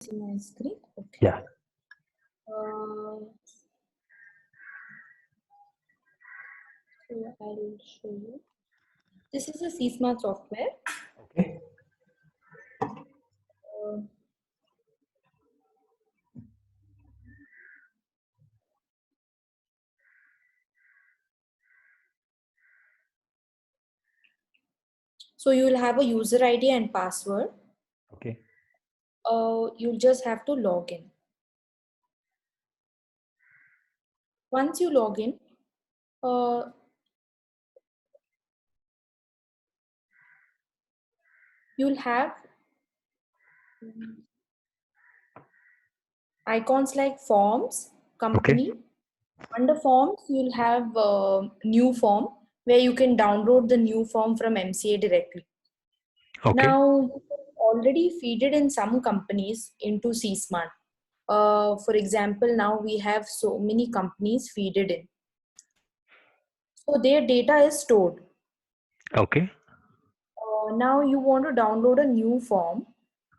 See my screen. Okay. Yeah. So I'll show you. This is a CSmart software. Okay. Uh, so you will have a user ID and password. Okay. You'll just have to log in. Once you log in, uh, you'll have icons like forms, Okay. company. Under forms, you'll have new form where you can download the new form from MCA directly. Okay. Now, you can already feed it in some companies into CSmart. For example, now we have so many companies feed it in. So their data is stored. Okay. Now you want to download a new form.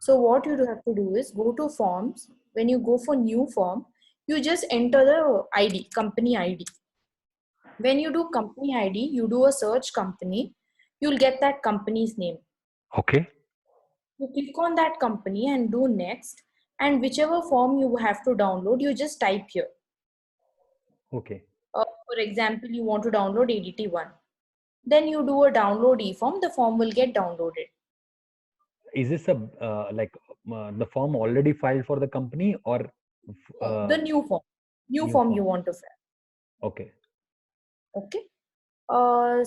So what you have to do is go to forms. When you go for new form, you just enter the ID, company ID. When you do company ID, you do a search company, you'll get that company's name. Okay. You click on that company and do next. And whichever form you have to download, you just type here. Okay. For example, you want to download ADT1. Then you do a download e-form, the form will get downloaded. Is this a the form already filed for the company or The new form. New new form you form? want to fill. Okay. Okay.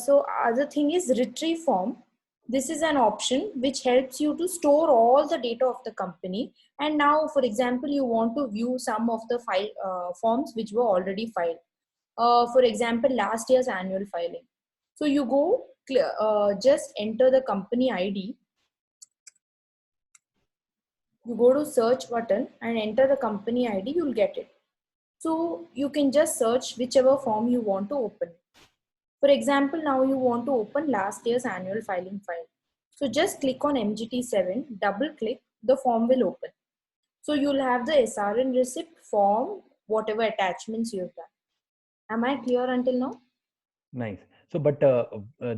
So other thing is retrieve form. This is an option which helps you to store all the data of the company. And now, for example, you want to view some of the file forms which were already filed. For example, last year's annual filing. So you go, just enter the company ID. You go to search button and enter the company ID, you'll get it. So you can just search whichever form you want to open. For example, now you want to open last year's annual filing file. So just click on MGT7, double click, the form will open. So you'll have the SRN receipt form, whatever attachments you've done. Am I clear until now? Nice. So, but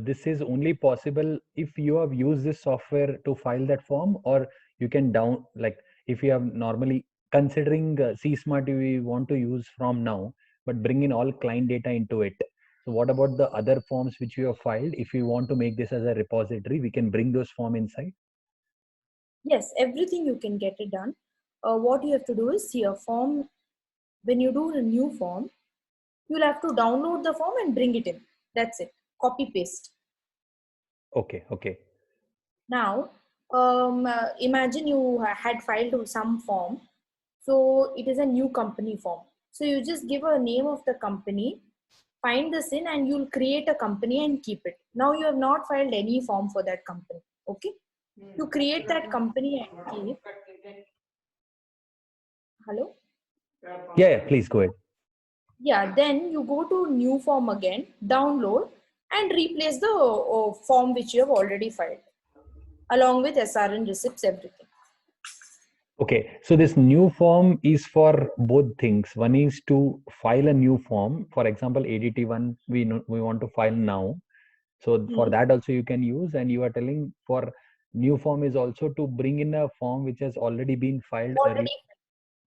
this is only possible if you have used this software to file that form, or you can like if you have normally considering CSmart we want to use from now, but bring in all client data into it. So, what about the other forms which you have filed? If you want to make this as a repository, we can bring those form inside. Yes, everything you can get it done. What you have to do is see a form. When you do a new form, you'll have to download the form and bring it in. That's it. Copy paste. Okay. Okay. Now, imagine you had filed some form. So it is a new company form. So you just give a name of the company, find the SIN, and you'll create a company and keep it. Now you have not filed any form for that company. Okay. You create that company and keep. Hello? Yeah. Yeah. Please go ahead. Yeah, then you go to new form again, download, and replace the form which you have already filed along with SRN receipts, everything. Okay, so this new form is for both things. One is to file a new form. For example, ADT1 we know, we want to file now. So for Hmm. that also you can use, and you are telling for new form is also to bring in a form which has already been filed earlier, Already,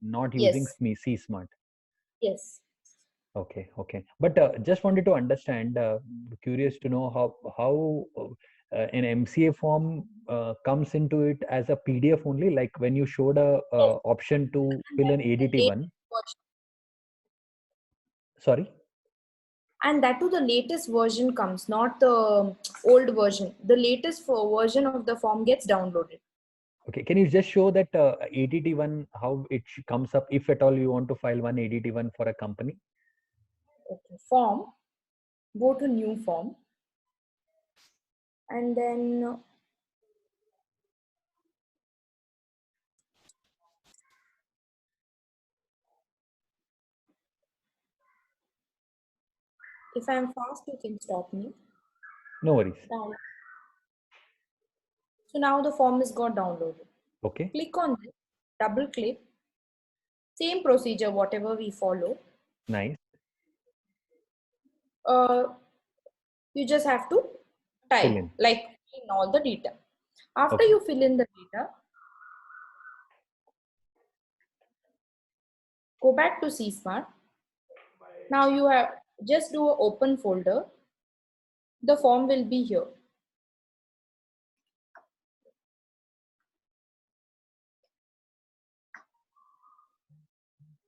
not using yes, CSmart. yes. Okay, okay. But just wanted to understand, curious to know how an MCA form comes into it as a PDF only, like when you showed a Yes. option to And fill that an to the latest ADT1. version. Sorry. And that to the latest version comes, not the old version. The latest version of the form gets downloaded. Okay, can you just show that ADT1 how it comes up if at all you want to file one ADT1 for a company? Okay. Form, go to new form, and then if I'm fast, you can stop me. No worries. Down. So now the form is got downloaded. Okay. Click on this. double click, same procedure, whatever we follow. Nice. You just have to Fill type, in. like in all the data. After Okay. you fill in the data, go back to CSmart. Now you have just do an open folder. The form will be here.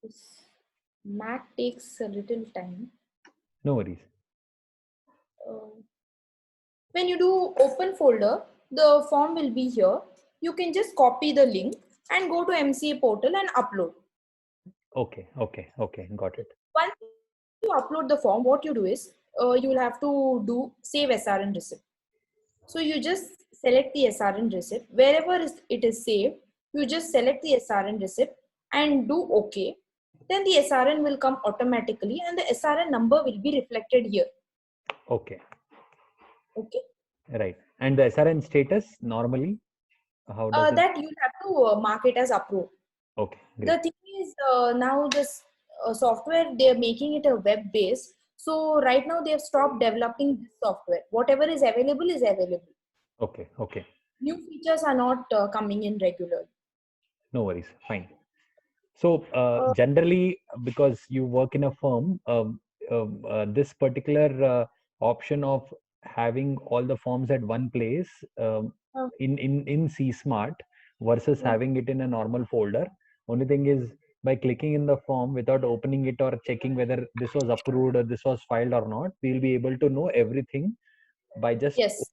This Mac takes a little time. No worries. When you do open folder, the form will be here. You can just copy the link and go to MCA portal and upload. Okay. Okay. Okay. Got it. Once you upload the form, what you do is you will have to do save SRN receipt. So you just select the SRN receipt. Wherever it is saved, you just select the SRN receipt and do OK. Then the SRN will come automatically and the SRN number will be reflected here. Okay. Okay. Right. And the SRN status normally, how does it? That you have to mark it as approved. Okay. The Great. thing is, now this software, they're making it a web based. So right now they've stopped developing this software. Whatever is available is available. Okay. Okay. New features are not coming in regularly. No worries. Fine. So Uh, generally, because you work in a firm, this particular option of having all the forms at one place uh, in CSmart versus uh, having it in a normal folder. Only thing is by clicking in the form without opening it or checking whether this was approved or this was filed or not, we'll be able to know everything by just yes,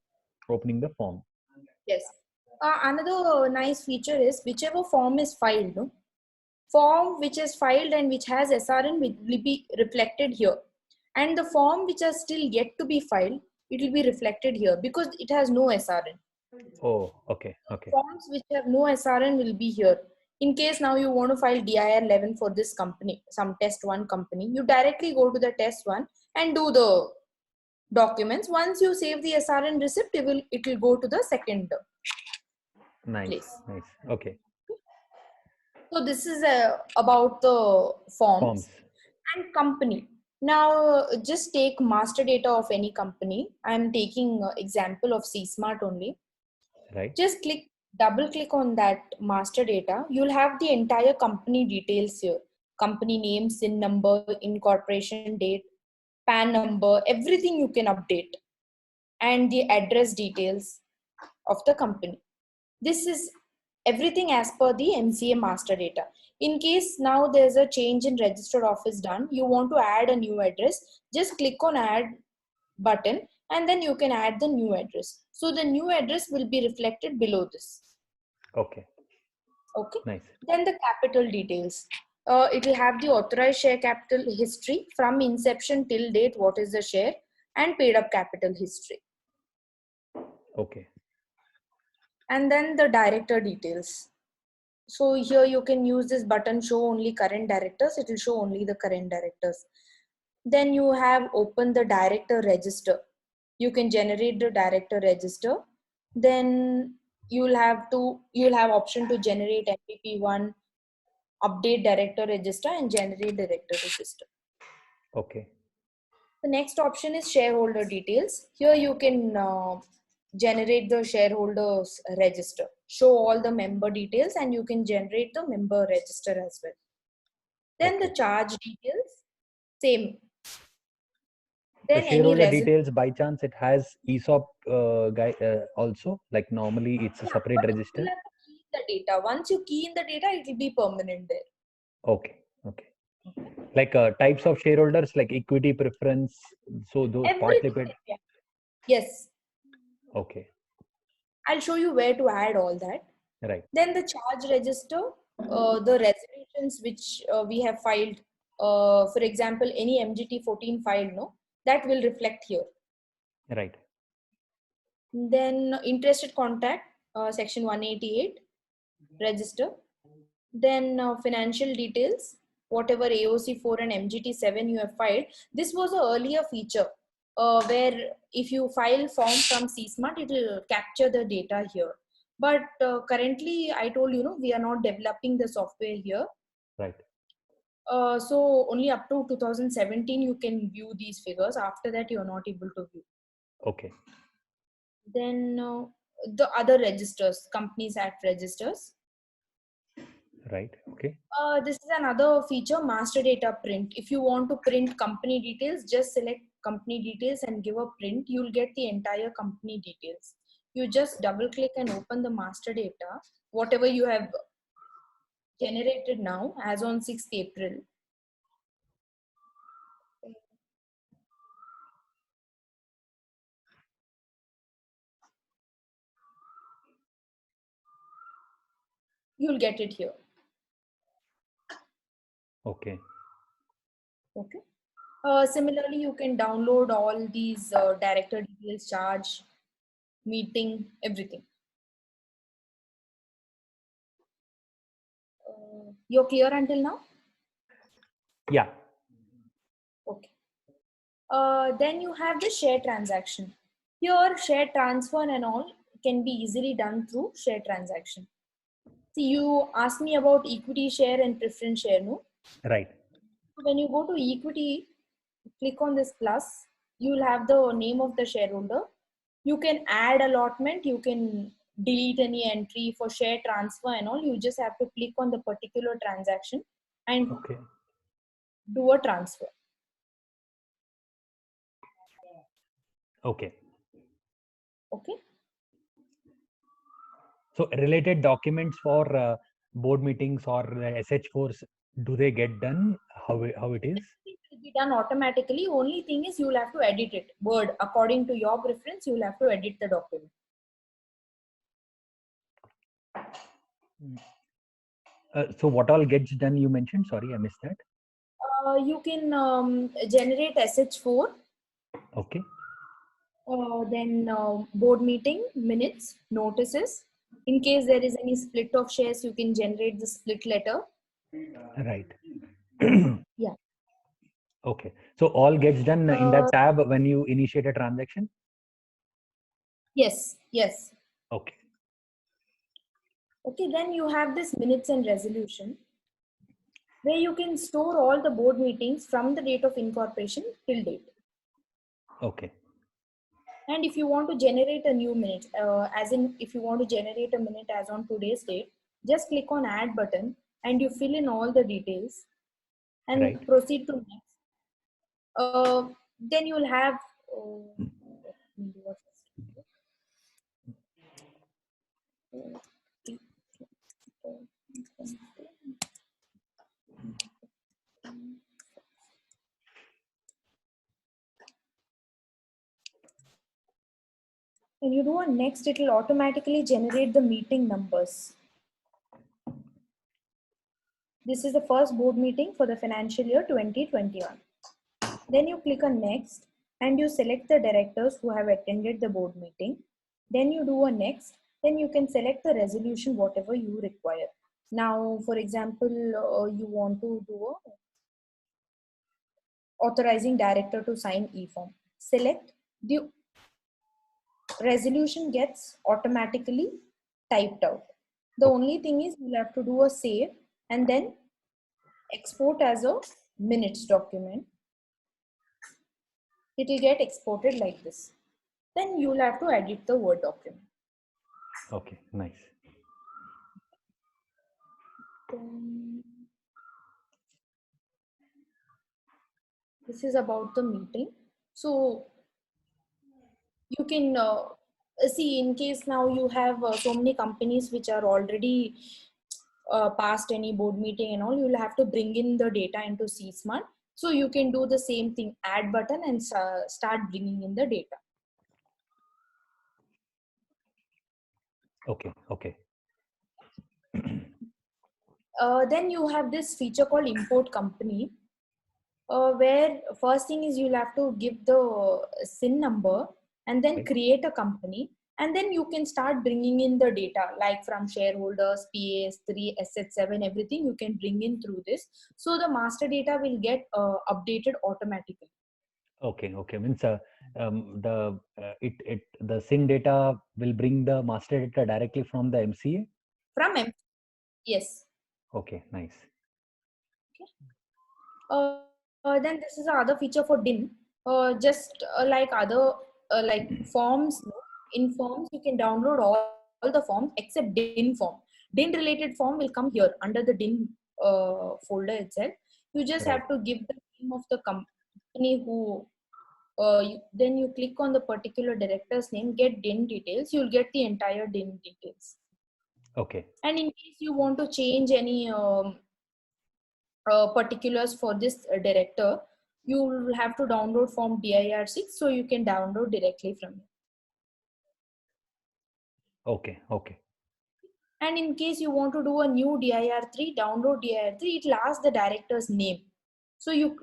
opening the form. yes. Another nice feature is whichever form is filed, no? Form which is filed and which has SRN will be reflected here. And the form which are still yet to be filed, it will be reflected here because it has no SRN. Oh, okay, okay, Forms which have no SRN will be here. In case now you want to file DIR 11 for this company, some test one company, you directly go to the test one and do the documents. Once you save the SRN receipt, it will go to the second nice, place. nice. Okay, So this is about the forms, forms and company. Now just take master data of any company. I'm taking example of CSmart only. right? Just double click on that master data. You'll have the entire company details here. Company name, SIN number, incorporation date, PAN number, everything you can update, and the address details of the company. This is everything as per the MCA master data. In case now there's a change in registered office done, you want to add a new address, just click on add button and then you can add the new address. So the new address will be reflected below this. Okay, Okay. nice. Then the capital details. It will have the authorized share capital history from inception till date, what is the share, and paid up capital history. Okay, And then the director details. So here you can use this button show only current directors. It will show only the current directors. Then you have open the director register. You can generate the director register. Then you'll have option to generate MPP1, update director register and generate director register. okay, The next option is shareholder details. Here you can generate the shareholders register, show all the member details and you can generate the member register as well. Then the okay. charge details, same. The Then any shareholder resolution. details, by chance, it has ESOP guy also. Like normally, it's a Yeah, separate but register. you have to key in the data. Once you key in the data, it will be permanent there. Okay, okay. Like types of shareholders, like equity preference. So those Everything. participate. Yeah. Yes, Okay, I'll show you where to add all that. right, Then the charge register, the resolutions which we have filed, for example, any MGT 14 filed, no, that will reflect here. right. Then interested contact, section 188, register. Then financial details, whatever AOC 4 and MGT 7 you have filed. This was an earlier feature where if you file form from CSmart, it will capture the data here. But currently, I told you, we are not developing the software here. Right. So only up to 2017 you can view these figures. After that, you are not able to view. Okay. Then the other registers, Companies Act registers. Right. Okay. This is another feature, master data print. If you want to print company details, just select company details and give a print. You'll get the entire company details. You just double click and open the master data, whatever you have generated now as on 6th April. You'll get it here. Okay. Okay. Similarly, you can download all these director details, charge, meeting, everything. You're clear until now? Yeah. Okay. Then you have the share transaction. Here, share transfer and all can be easily done through share transaction. See, you asked me about equity share and preference share, no? Right. When you go to equity, click on this plus, you will have the name of the shareholder. You can add allotment, you can delete any entry for share transfer and all. You just have to click on the particular transaction and Okay. do a transfer. Okay. Okay. So related documents for board meetings or SH4s, do they get done? How it is? It will be done automatically. Only thing is you will have to edit it. Word, according to your preference, you will have to edit the document. So what all gets done? You mentioned. Sorry, I missed that. You can generate SH4, Okay. then board meeting minutes, notices. In case there is any split of shares, you can generate the split letter. Right. Yeah. Okay. So all gets done in that Uh, tab when you initiate a transaction? yes, yes. Okay. Okay, then you have this minutes and resolution where you can store all the board meetings from the date of incorporation till date. Okay. And if you want to generate a new minute, as in if you want to generate a minute as on today's date, just click on add button and you fill in all the details Right. and proceed to next. Then you'll have, when you do a next, it will automatically generate the meeting numbers. This is the first board meeting for the financial year 2021. Then you click on next and you select the directors who have attended the board meeting. Then you do a next. Then you can select the resolution, whatever you require. Now, for example, you want to do a authorizing director to sign e-form. Select the resolution gets automatically typed out. The only thing is you'll have to do a save and then export as a minutes document. It will get exported like this. Then you'll have to edit the Word document. Okay. Nice. This is about the meeting. So you can see, in case now you have so many companies which are already past any board meeting and all, you'll have to bring in the data into CSmart. So you can do the same thing, add button and start bringing in the data. Okay. Okay. Then you have this feature called import company, where first thing is you'll have to give the SIN number and then Right. create a company, and then you can start bringing in the data like from shareholders, PAS 3, asset 7, everything you can bring in through this. So the master data will get updated automatically. Okay, okay. Means the SIN data will bring the master data directly from the MCA. From yes. Okay, nice. Then this is the other feature for DIN. Just like other like forms, in forms you can download all the forms except DIN form. DIN related form will come here under the DIN folder itself. You just have Right. to give the name of the company who. Then you click on the particular director's name, get DIN details. You'll get the entire DIN details. Okay. And in case you want to change any particulars for this director, you will have to download form DIR6, so you can download directly from it. Okay. Okay. And in case you want to do a new DIR3, download DIR3, it will ask the director's name. So you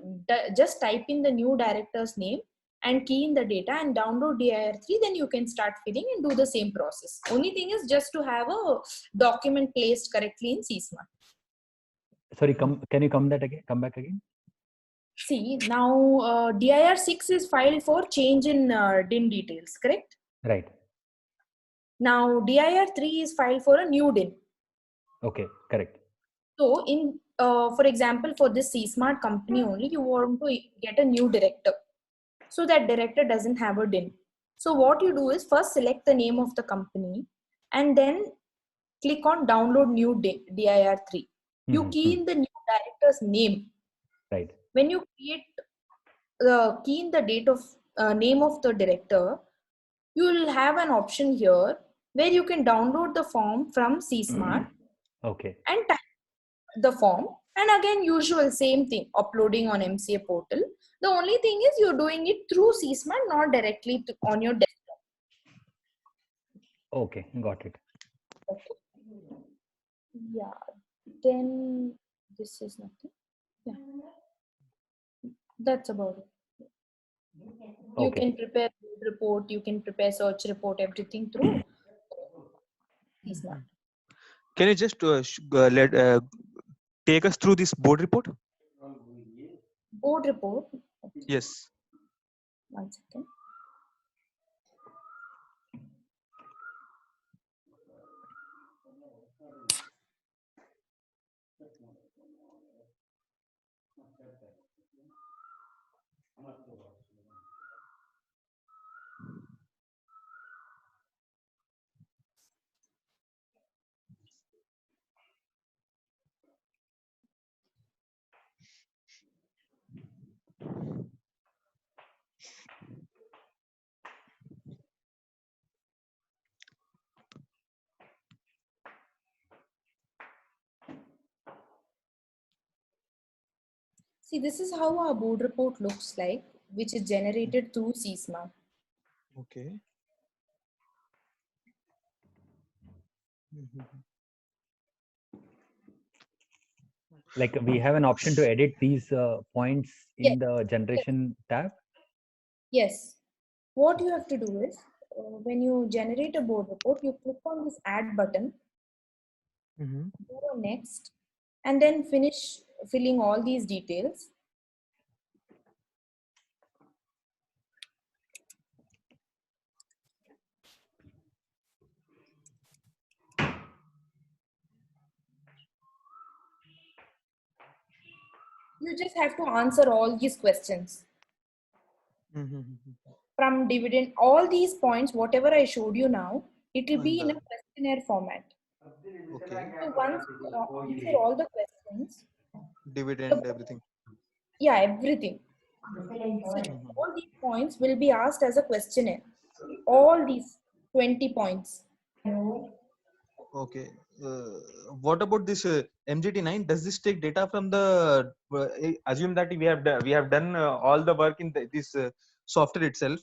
just type in the new director's name and key in the data and download DIR3, then you can start filling and do the same process. Only thing is just to have a document placed correctly in CSMART. Sorry, can you come back again? See, now DIR6 is filed for change in DIN details, correct? Right. Now DIR3 is filed for a new DIN. Okay, correct. So in, for example, for this CSMART company only, you want to get a new director. So that director doesn't have a DIN. So what you do is first select the name of the company and then click on download new DIR3. You key in the new director's name. Right. When you key in the date of name of the director, you will have an option here where you can download the form from CSMART Okay. and type the form, and again usual same thing, uploading on MCA portal. The only thing is you're doing it through CSMART, not directly on your desktop. Okay, got it. Okay. Yeah, then this is nothing. Yeah, that's about it. You Okay. can prepare report, you can prepare search report, everything through CSMART. Can you just take us through this board report? Board report. Yes. 1 second. See, this is how our board report looks like, which is generated through CSMART. Okay. Like we have an option to edit these points in Yes. the generation tab. Yes. What you have to do is, when you generate a board report, you click on this add button, go to next, and then finish filling all these details. You just have to answer all these questions. From dividend, all these points, whatever I showed you now, it will be in a questionnaire format. Okay. So once you answer all the questions, Dividend, everything. yeah, everything. See, all these points will be asked as a questionnaire. All these 20 points. Okay. What about this MGT9? Does this take data from the? Assume that we have done all the work in this software itself.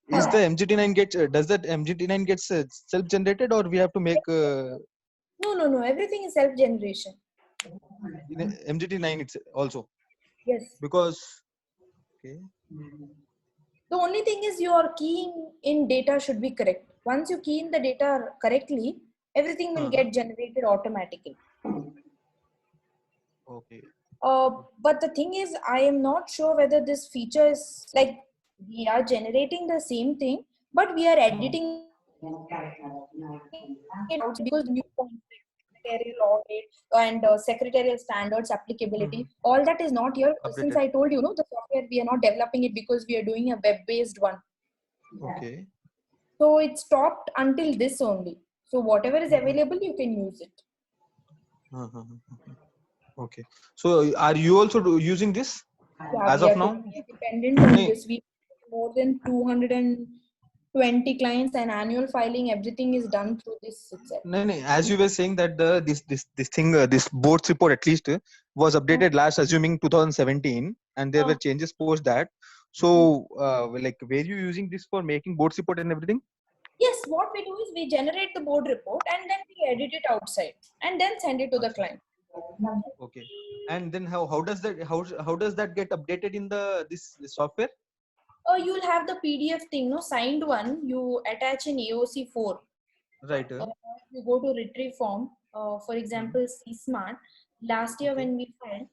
Is the MGT9 gets? Does that MGT9 gets self-generated, or we have to make? No. Everything is self-generation. MGT9 it's also. Yes. Because. Okay. The only thing is your keying in data should be correct. Once you key in the data correctly, everything will get generated automatically. Okay. But the thing is, I am not sure whether this feature is like, We are generating the same thing, but we are editing it out because new points like secretarial audit and secretarial standards applicability, all that is not here. Since Updated. I told you, the software, we are not developing it because we are doing a web-based one. Okay. So it stopped until this only. So whatever is available, you can use it. Okay. So are you also using this Yeah, as we of are now? totally dependent on Nee, this. We have more than 220 clients and annual filing, everything is done through this itself. nee. As you were saying that this thing this board's report at least was updated last assuming 2017 and there were changes post that. So like were you using this for making board's report and everything? Yes, what we do is we generate the board report and then we edit it outside and then send it to the client. Okay. And then how does that how does that get updated in this software? You'll have the PDF thing, no, signed one, you attach in AOC 4. Right. You go to retrieve form, for example, C Smart. Last year Okay. when we filed,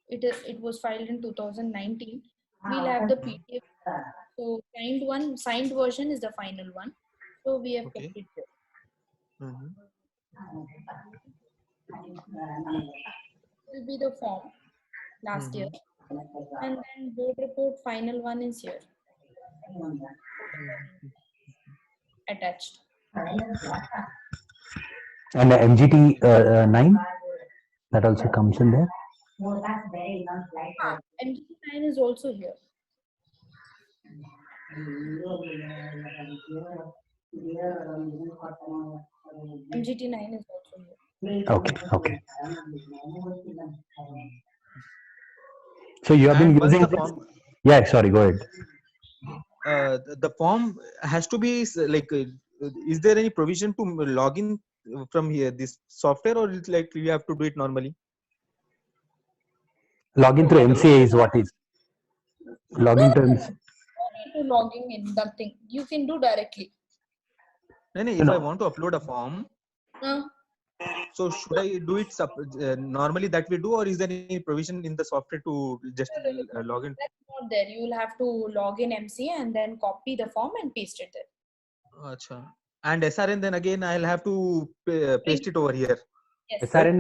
it was filed in 2019. We'll have the PDF. So signed version is the final one. So we have kept Okay. it there. Will be the form last year, and then board report final one is here attached. And the MGT 9 that also comes in there. MGT9 is also here. MGT9 is also here. Okay, okay. So you have been And once using the this? form Yeah, sorry, go ahead. the form has to be like is there any provision to log in from here this software or it's like we have to do it normally? Login through MCA is what is. Login to No MCA. need to logging in, nothing. You can do directly. No, if I No. want to upload a form, Uh, so should I do it normally that we do, or is there any provision in the software to just log in? That's not there. You will have to log in MCA and then copy the form and paste it there. Acha. And SRN then again I'll have to paste it over here. Yes. SRN,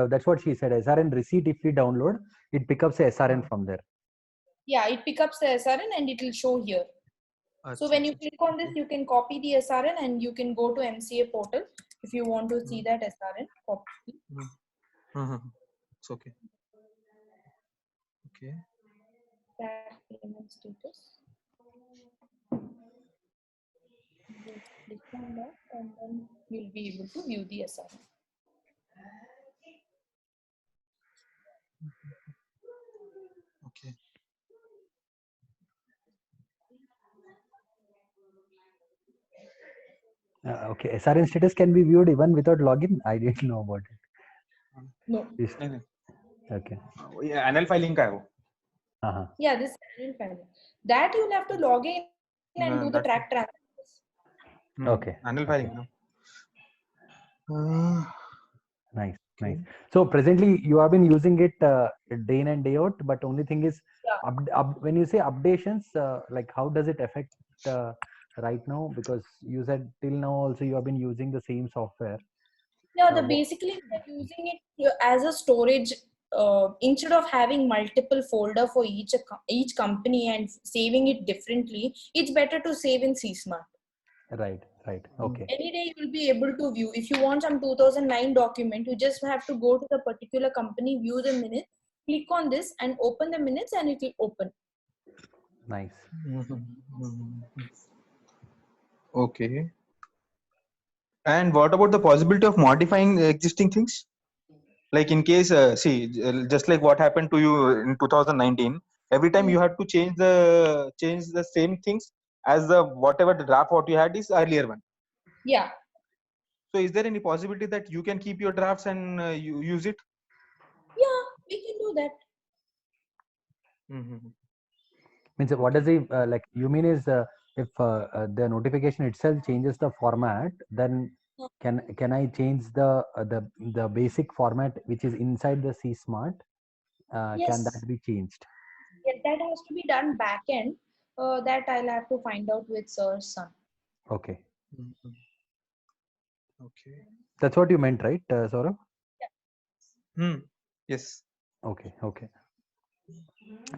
that's what she said. SRN receipt, if we download, it picks up a SRN from there. Yeah, it picks up the SRN and it will show here. So when you click on this, you can copy the SRN and you can go to MCA portal if you want to see that SRN. Copy. It's okay. Okay. Track payment status. Click on that and then you'll be able to view the SRN. Okay. Okay, SRN status can be viewed even without login. I didn't know about it. No. Okay. Yeah, annual filing ka hai wo. Yeah, this annual filing. That you'll have to log in and do the track transfers. Okay. Annual filing. Nice, nice. So presently you have been using it day in and day out, but only thing is, when you say updations, like how does it affect right now? Because you said till now also you have been using the same software. Yeah, basically we're using it as a storage. Instead of having multiple folder for each company and saving it differently, it's better to save in CSmart. Right. Okay. Any day you will be able to view. If you want some 2009 document, you just have to go to the particular company, view the minutes, click on this and open the minutes and it will open. Nice. Okay. And what about the possibility of modifying existing things? Like in case, just like what happened to you in 2019, every time you had to change the same things as the whatever the draft what you had is earlier one. Yeah. So is there any possibility that you can keep your drafts and you use it? Yeah, we can do that. Means what does it like? You mean is if the notification itself changes the format, then can I change the basic format which is inside the C Smart? Yes. Can that be changed? Yeah, that has to be done back end. That I'll have to find out with Sir Sun. Okay. Mhm. Okay. That's what you meant, right, Saurabh? Hmm. Yes. Okay. Okay.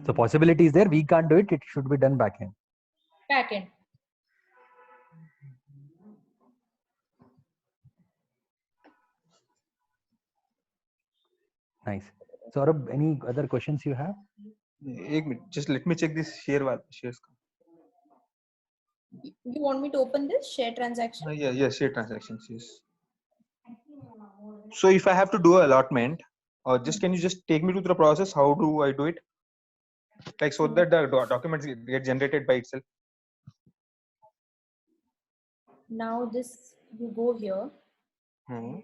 So possibility is there. We can't do it. It should be done back end. Back end. Nice. Saurabh, any other questions you have? एक minute. Just let me check this shares. You want me to open this share transaction? Yeah, share transactions. Yes. So if I have to do allotment, or just can you just take me to the process? How do I do it? Like so that the documents get generated by itself. Now this, you go here, Hmm.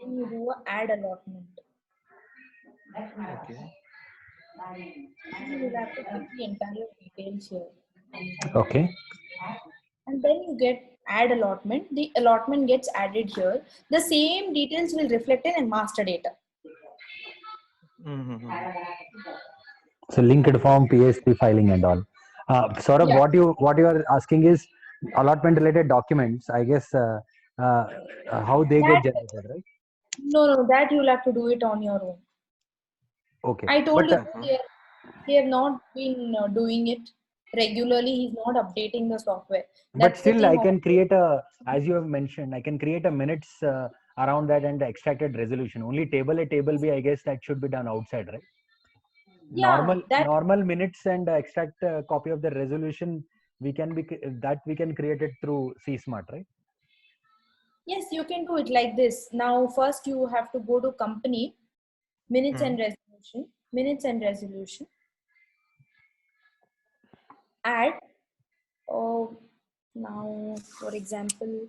then you do a add allotment. Okay. You will have to put the entire details here. Okay. And then you get add allotment. The allotment gets added here. The same details will reflect in master data. Mm-hmm. So linked form, PSP filing and all. Saurabh, Yeah. what you are asking is allotment related documents. I guess how they get That, generated, right? no, that you'll have to do it on your own. Okay. I told But you they have not been doing it regularly. He's not updating the software. but That's the still, thing. I can create a, as you have mentioned, I can create a minutes around that and extracted resolution. Only table A, table B, I guess that should be done outside, right? Yeah, that Normal minutes and extract a copy of the resolution. We can create it through CSmart, right? yes, you can do it like this. Now, first you have to go to company, minutes and resolution, add. Oh, now, for example,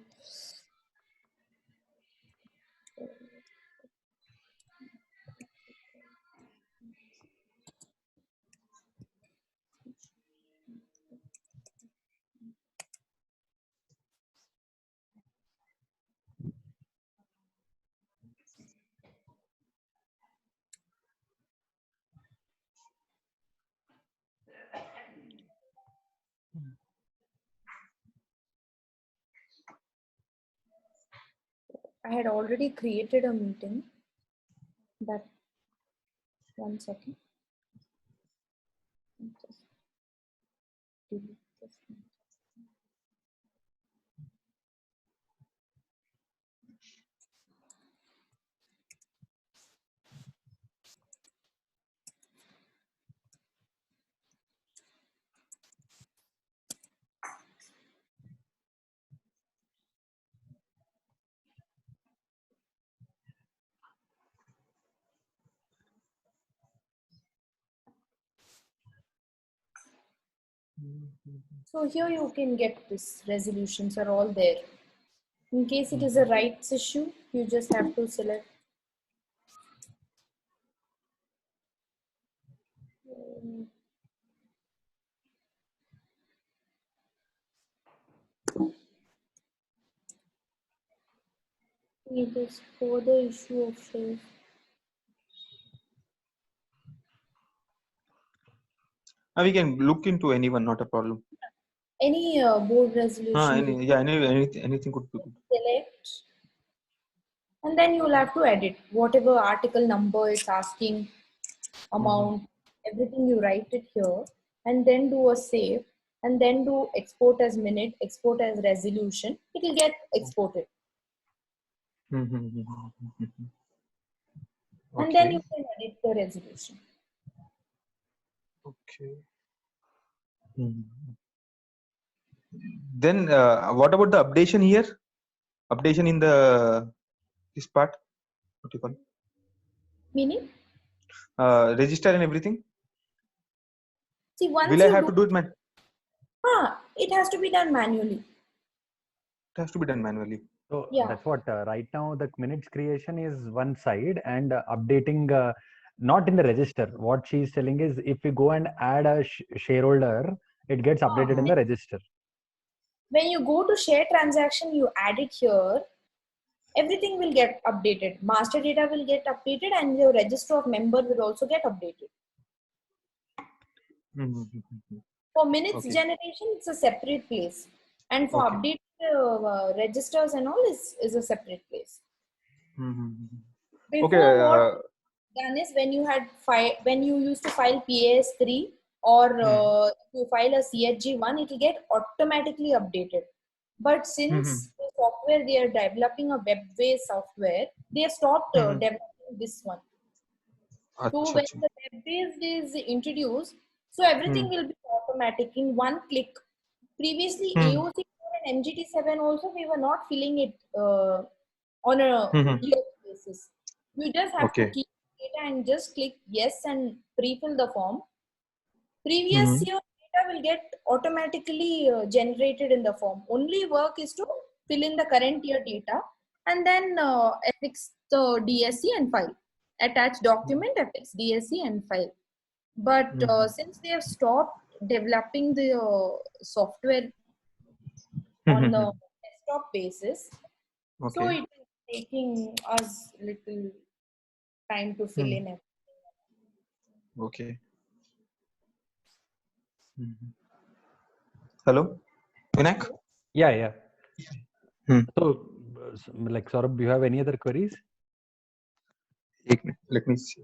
I had already created a meeting. That, one second. Just delete this one. So here you can get this resolutions are all there. In case it is a rights issue, you just have to select. It is for the issue of shares. We can look into anyone, not a problem. Any board resolution you Anything could be good. select, and then you will have to edit whatever article number it's asking, amount, everything you write it here, and then do a save, and then do export as minute, export as resolution. It will get exported, and then you Okay. can edit the resolution. Okay. Then what about the updation here? Updation in the this part. What do you call it? Meaning, Register and everything. see, once Will I you have do, to do it, man? it has to be done manually. It has to be done manually. So Yeah. that's what right now the minutes creation is one side and updating not in the register. What she's telling is if we go and add a shareholder, it gets updated in the register. When you go to share transaction, you add it here. Everything will get updated. Master data will get updated, and your register of member will also get updated. Mhm. For minutes Okay. generation, it's a separate place. And for Okay. update registers and all is a separate place. Mhm. Okay. Before, what done is when you had when you used to file PAS3 or if you file a CHG1, it will get automatically updated. But since the software they are developing a web-based software, they have stopped developing this one. So Acha, when acha. the web-based is introduced, so everything will be automatic in one click. Previously, AOC4 and MGT7 also we were not filling it on a year basis. You just have to Okay. keep data and just click yes and pre-fill the form. Previous Mhm. year data will get automatically generated in the form. Only work is to fill in the current year data and then affix the DSC and file. Attach document, affix DSC and file. But since they have stopped developing the software on the desktop basis, so Okay. it is taking us little time to fill in everything. Okay. Mhm. Hello, Vinayak? Yeah, yeah. Hmm. So, like Saurabh, do you have any other queries? एक minute, let me see.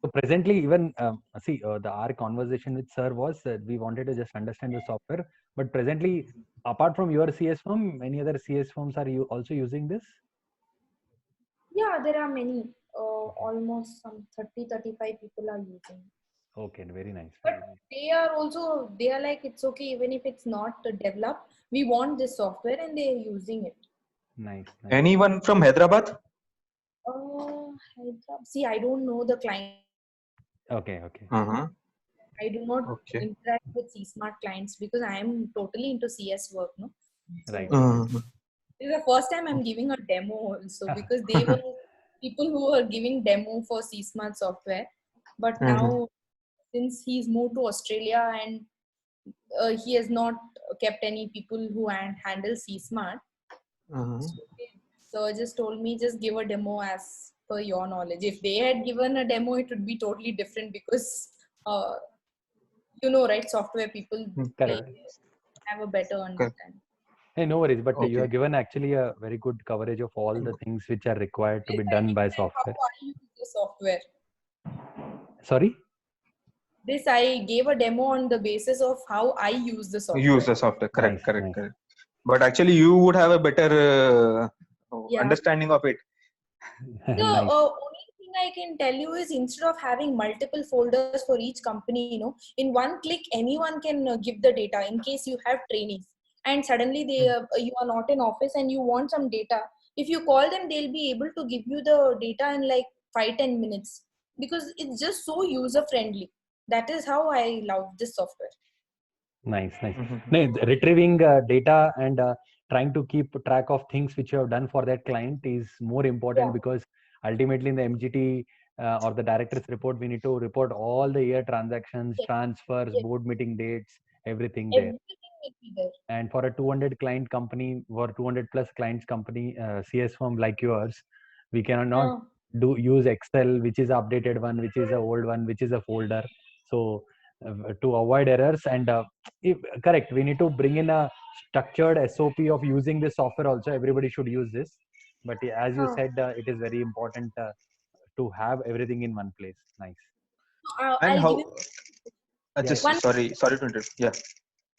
So presently, even see, our conversation with sir was that we wanted to just understand the software. But presently, apart from your CS firm, many other CS firms are you also using this? Yeah, there are many. Almost some 30-35 people are using. Okay, very nice. But they are also, they are like, it's okay, even if it's not developed, we want this software and they are using it. Nice, nice. Anyone from Hyderabad? See, I don't know the client. Okay, okay. I do not Okay. interact with C-Smart clients because I am totally into CS work. No? Right. So this is the first time I'm giving a demo also because they were people who were giving demo for C-Smart software. But now, since he's moved to Australia and he has not kept any people who handle C-Smart, so just told me just give a demo as per your knowledge. If they had given a demo, it would be totally different because you know, right? Software people they Correct. have a better understanding. Hey, no worries. But you Okay. have given actually a very good coverage of all the things which are required to be Yes, I done by explained how software. I use the software. Sorry? This I gave a demo on the basis of how I use the software. Use the software. Correct, Nice, correct, nice. correct. But actually, you would have a better Yeah. understanding of it. The Nice. only thing I can tell you is instead of having multiple folders for each company, you know, in one click, anyone can give the data in case you have trainees and suddenly they you are not in office and you want some data. If you call them, they'll be able to give you the data in like 5-10 minutes because it's just so user friendly. That is how I love this software. Nice, nice. No, retrieving data and trying to keep track of things which you have done for that client is more important because ultimately in the MGT or the director's report, we need to report all the year transactions, transfers, board meeting dates, everything there. Everything will be there. And for a 200 client company or 200 plus clients company, CS firm like yours, we cannot use Excel, which is updated one, which is a old one, which is a folder. So to avoid errors and correct, we need to bring in a structured SOP of using this software also. Everybody should use this. But as you said, it is very important to have everything in one place. Nice. And I'll give how? you Just one sorry to interrupt. Yeah.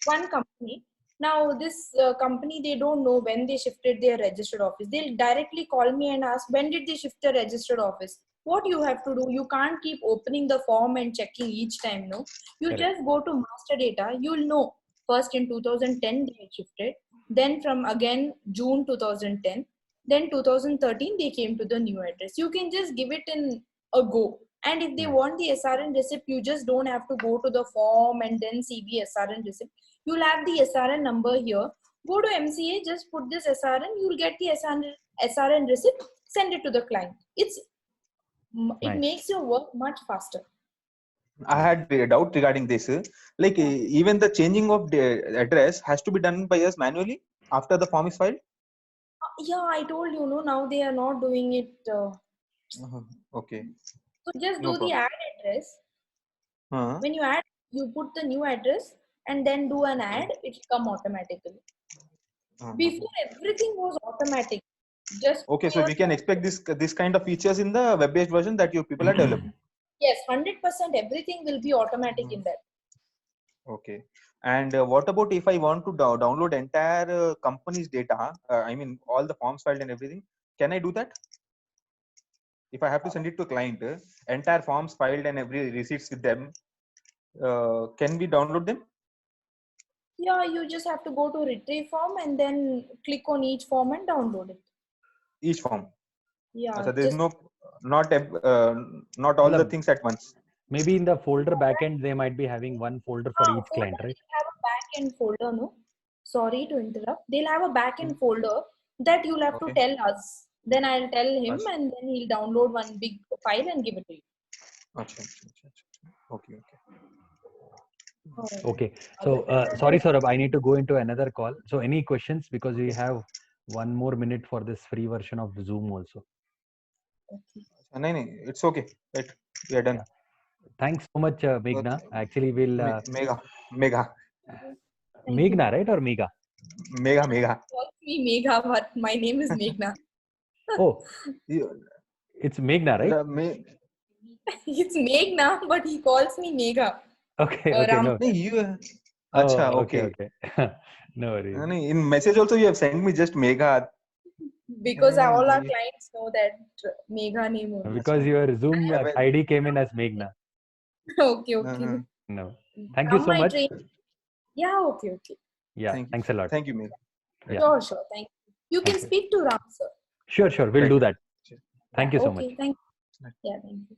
one company. Now this company, they don't know when they shifted their registered office. They'll directly call me and ask when did they shift the registered office. What you have to do, you can't keep opening the form and checking each time. No, you Correct. just go to master data. You'll know first in 2010 they shifted, then from again June 2010, then 2013 they came to the new address. You can just give it in a go. And if they want the SRN receipt, you just don't have to go to the form and then see the SRN receipt. You'll have the SRN number here. Go to MCA, just put this SRN, you'll get the SRN receipt, send it to the client. It makes your work much faster. I had a doubt regarding this. Like even the changing of the address has to be done by us manually after the form is filed. Yeah, I told now they are not doing it. Okay. So just No do the problem. add address. Uh, When you add, you put the new address and then do an ad, it will come automatically. Before everything was automatic. Just okay, do so your we can expect this kind of features in the web-based version that you people are developing. yes, 100% everything will be automatic in that. Okay. And what about if I want to download entire company's data? I mean, all the forms filed and everything. Can I do that? If I have to send it to a client, entire forms filed and every receipts with them, can we download them? Yeah, you just have to go to retrieve form and then click on each form and download it. Each form. Yeah, So there's just no, not all the Matlab, things at once. maybe in the folder backend, they might be having one folder for each client, right? They'll have a backend folder, no? Sorry to interrupt. They'll have a backend folder that you'll have to Okay. tell us. Then I'll tell him Achha. and then he'll download one big file and give it to you. Achha, achha, achha, achha. Okay, okay. Alright. Okay. So sorry, Saurabh, I need to go into another call. So any questions? Because we have 1 more minute for this free version of Zoom also. Okay. No, no, it's okay. Right, we are done. Yeah. Thanks so much, Meghna. Actually, we'll Mega. Thank Meghna, you. right, or Megha? Mega. Call me Megha, but my name is Meghna. Oh, You- it's Meghna, right? It's Meghna, but he calls me Megha. Okay, okay, Ram. no. No, you. Oh, Acha, okay, okay. okay. No worries. No, in message also you have sent me just Mega. Because all our Yeah. clients know that Megha name only. Because your Zoom Yeah, well, ID came in as Meghna. Okay, okay. No. Thank you From so my much. train. Yeah, okay, okay. Yeah, Thank you. thanks a lot. Thank you, Mega. Yeah. Sure, sure. Thank you. You Thank can you. speak to Ram, sir. Sure, we'll Right. do that. Thank you so much. Okay, thank you. Yeah, thank you.